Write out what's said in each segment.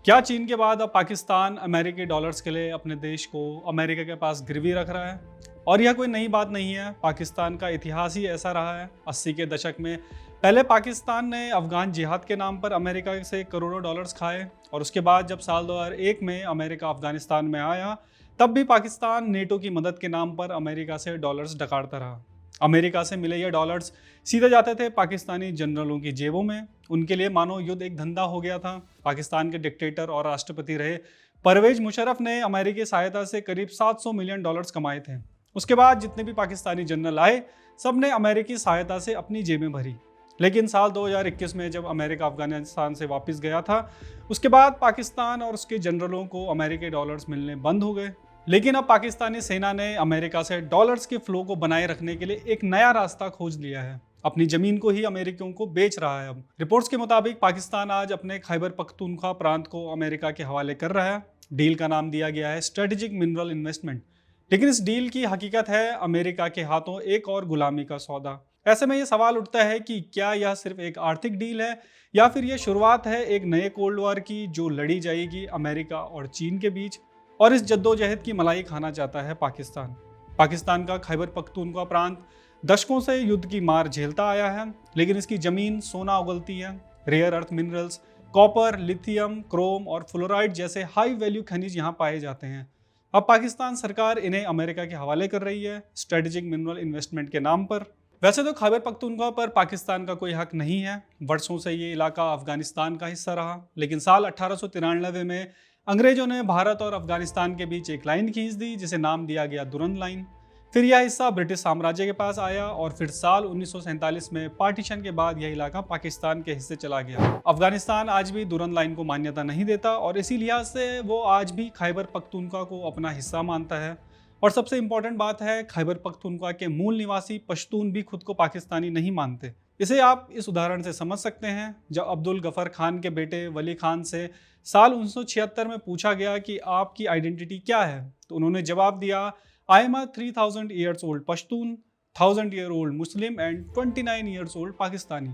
क्या चीन के बाद अब पाकिस्तान अमेरिकी डॉलर्स के लिए अपने देश को अमेरिका के पास गिरवी रख रहा है? और यह कोई नई बात नहीं है। पाकिस्तान का इतिहास ही ऐसा रहा है। 80 के दशक में पहले पाकिस्तान ने अफगान जिहाद के नाम पर अमेरिका से करोड़ों डॉलर्स खाए, और उसके बाद जब साल 2001 में अमेरिका अफगानिस्तान में आया, तब भी पाकिस्तान नेटो की मदद के नाम पर अमेरिका से डॉलर्स डकारता रहा। अमेरिका से मिले ये डॉलर्स सीधे जाते थे पाकिस्तानी जनरलों की जेबों में। उनके लिए मानो युद्ध एक धंधा हो गया था। पाकिस्तान के डिक्टेटर और राष्ट्रपति रहे परवेज मुशर्रफ ने अमेरिकी सहायता से करीब 700 मिलियन डॉलर्स कमाए थे। उसके बाद जितने भी पाकिस्तानी जनरल आए, सब ने अमेरिकी सहायता से अपनी जेबें भरी। लेकिन साल 2021 में जब अमेरिका अफगानिस्तान से वापस गया था, उसके बाद पाकिस्तान और उसके जनरलों को अमेरिकी डॉलर्स मिलने बंद हो गए। लेकिन अब पाकिस्तानी सेना ने अमेरिका से डॉलर्स के फ्लो को बनाए रखने के लिए एक नया रास्ता खोज लिया है। अपनी जमीन को ही अमेरिकियों को बेच रहा है। अब रिपोर्ट्स के मुताबिक पाकिस्तान आज अपने खैबर पख्तूनख्वा प्रांत को अमेरिका के हवाले कर रहा है। डील का नाम दिया गया है स्ट्रेटेजिक मिनरल इन्वेस्टमेंट। लेकिन इस डील की हकीकत है अमेरिका के हाथों एक और गुलामी का सौदा। ऐसे में ये सवाल उठता है कि क्या यह सिर्फ एक आर्थिक डील है, या फिर यह शुरुआत है एक नए कोल्ड वॉर की, जो लड़ी जाएगी अमेरिका और चीन के बीच। और इस जद्दोजहद की मलाई खाना चाहता है पाकिस्तान। पाकिस्तान का खैबर पख्तूनख्वा प्रांत दशकों से युद्ध की मार झेलता आया है, लेकिन इसकी जमीन सोना उगलती है। Rare earth minerals, copper, lithium, chrome और फ्लोराइड जैसे हाई वैल्यू खनिज यहाँ पाए जाते हैं। अब पाकिस्तान सरकार इन्हें अमेरिका के हवाले कर रही है स्ट्रेटेजिक मिनरल इन्वेस्टमेंट के नाम पर। वैसे तो खैबर पख्तूनख्वा पर पाकिस्तान का कोई हक नहीं है। वर्षों से ये इलाका अफगानिस्तान का हिस्सा रहा। लेकिन साल 1893 में अंग्रेजों ने भारत और अफगानिस्तान के बीच एक लाइन खींच दी, जिसे नाम दिया गया दुरंत लाइन। फिर यह हिस्सा ब्रिटिश साम्राज्य के पास आया, और फिर साल 1947 में पार्टीशन के बाद यह इलाका पाकिस्तान के हिस्से चला गया। अफगानिस्तान आज भी दुरंत लाइन को मान्यता नहीं देता, और इसी लिहाज से वो आज भी खैबर पख्तूनख्वा को अपना हिस्सा मानता है। और सबसे इंपॉर्टेंट बात है, खैबर पख्तूनख्वा के मूल निवासी पश्तून भी खुद को पाकिस्तानी नहीं मानते। इसे आप इस उदाहरण से समझ सकते हैं। जब अब्दुल गफर खान के बेटे वली खान से साल 1976 में पूछा गया कि आपकी आइडेंटिटी क्या है, तो उन्होंने जवाब दिया, I am a 3000 years old Pashtun, 1000 year old Muslim and 29 years old Pakistani.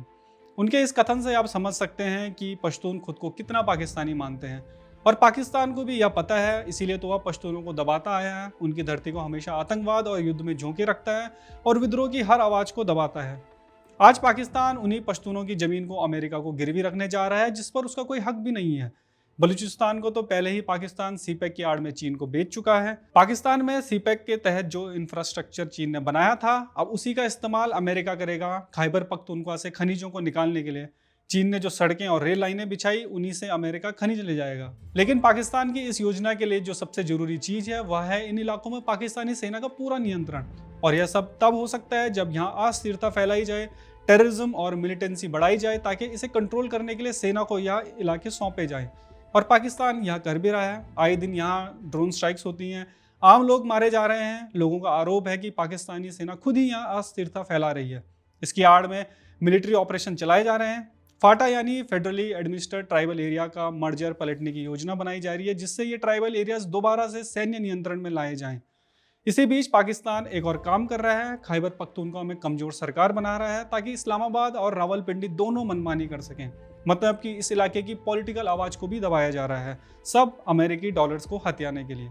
उनके इस कथन से आप समझ सकते हैं कि पश्तून खुद को कितना पाकिस्तानी मानते हैं। और पाकिस्तान को भी यह पता है, इसीलिए तो वह पश्तूनों को दबाता आया है। उनकी धरती को हमेशा आतंकवाद और युद्ध में झोंके रखता है, और विद्रोह की हर आवाज़ को दबाता है। आज पाकिस्तान उन्हीं पश्तूनों की जमीन को अमेरिका को गिरवी रखने जा रहा है, जिस पर उसका कोई हक भी नहीं है। बलूचिस्तान को तो पहले ही पाकिस्तान सीपेक की आड़ में चीन को बेच चुका है। पाकिस्तान में सीपेक के तहत जो इंफ्रास्ट्रक्चर चीन ने बनाया था, अब उसी का इस्तेमाल अमेरिका करेगा खैबर पख्तूनख्वा से खनिजों को निकालने के लिए। चीन ने जो सड़कें और रेल लाइनें बिछाई, उन्हीं से अमेरिका खनिज ले जाएगा। लेकिन पाकिस्तान की इस योजना के लिए जो सबसे जरूरी चीज है, वह है इन इलाकों में पाकिस्तानी सेना का पूरा नियंत्रण। और यह सब तब हो सकता है जब यहाँ अस्थिरता फैलाई जाए, टेररिज्म और मिलिटेंसी बढ़ाई जाए, ताकि इसे कंट्रोल करने के लिए सेना को यह इलाके सौंपे जाएं। और पाकिस्तान यह कर भी रहा है। आए दिन यहाँ ड्रोन स्ट्राइक्स होती हैं, आम लोग मारे जा रहे हैं। लोगों का आरोप है कि पाकिस्तानी सेना खुद ही यहाँ अस्थिरता फैला रही है। इसकी आड़ में मिलिट्री ऑपरेशन चलाए जा रहे हैं। फाटा यानी फेडरली एडमिनिस्ट्रेटेड ट्राइबल एरिया का मर्जर पलटने की योजना बनाई जा रही है, जिससे ये ट्राइबल एरियाज दोबारा से सैन्य नियंत्रण में लाए जाएं। इसी बीच पाकिस्तान एक और काम कर रहा है, खैबर पख्तूनख्वा में कमजोर सरकार बना रहा है, ताकि इस्लामाबाद और रावलपिंडी दोनों मनमानी कर सकें। मतलब कि इस इलाके की पॉलिटिकल आवाज को भी दबाया जा रहा है, सब अमेरिकी डॉलर्स को हथियाने के लिए।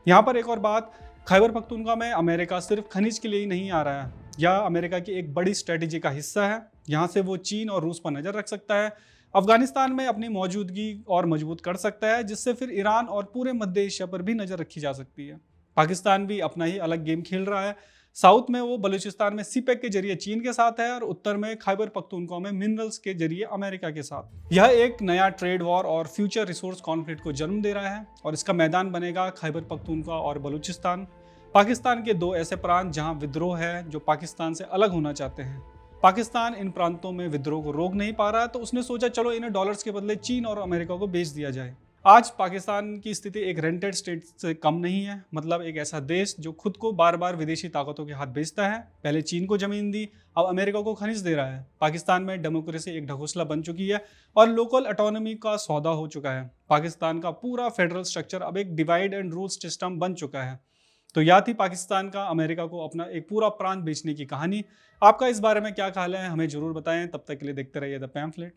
यहाँ पर एक और बात, खैबर पख्तूनख्वा में अमेरिका सिर्फ खनिज के लिए ही नहीं आ रहा है, यह अमेरिका की एक बड़ी स्ट्रेटेजी का हिस्सा है। यहाँ से वो चीन और रूस पर नजर रख सकता है, अफगानिस्तान में अपनी मौजूदगी और मजबूत कर सकता है, जिससे फिर ईरान और पूरे मध्य एशिया पर भी नजर रखी जा सकती है। पाकिस्तान भी अपना ही अलग गेम खेल रहा है। साउथ में वो बलूचिस्तान में सीपेक के जरिए चीन के साथ है, और उत्तर में खैबर पख्तूनख्वा में मिनरल्स के जरिए अमेरिका के साथ। यह एक नया ट्रेड वॉर और फ्यूचर रिसोर्स कॉन्फ्लिक्ट को जन्म दे रहा है, और इसका मैदान बनेगा खैबर पख्तूनख्वा और बलूचिस्तान। पाकिस्तान के दो ऐसे प्रांत जहां विद्रोह है, जो पाकिस्तान से अलग होना चाहते हैं। पाकिस्तान इन प्रांतों में विद्रोह को रोक नहीं पा रहा, तो उसने सोचा चलो इन्हें डॉलर्स के बदले चीन और अमेरिका को बेच दिया जाए। आज पाकिस्तान की स्थिति एक रेंटेड स्टेट से कम नहीं है। मतलब एक ऐसा देश जो खुद को बार बार विदेशी ताकतों के हाथ बेचता है। पहले चीन को जमीन दी, अब अमेरिका को खनिज दे रहा है। पाकिस्तान में डेमोक्रेसी एक ढकोसला बन चुकी है, और लोकल ऑटोनॉमी का सौदा हो चुका है। पाकिस्तान का पूरा फेडरल स्ट्रक्चर अब एक डिवाइड एंड रूल सिस्टम बन चुका है। तो यह थी पाकिस्तान का अमेरिका को अपना एक पूरा प्रांत बेचने की कहानी। आपका इस बारे में क्या ख्याल है, हमें जरूर बताएं। तब तक के लिए देखते रहिए द पैम्फलेट।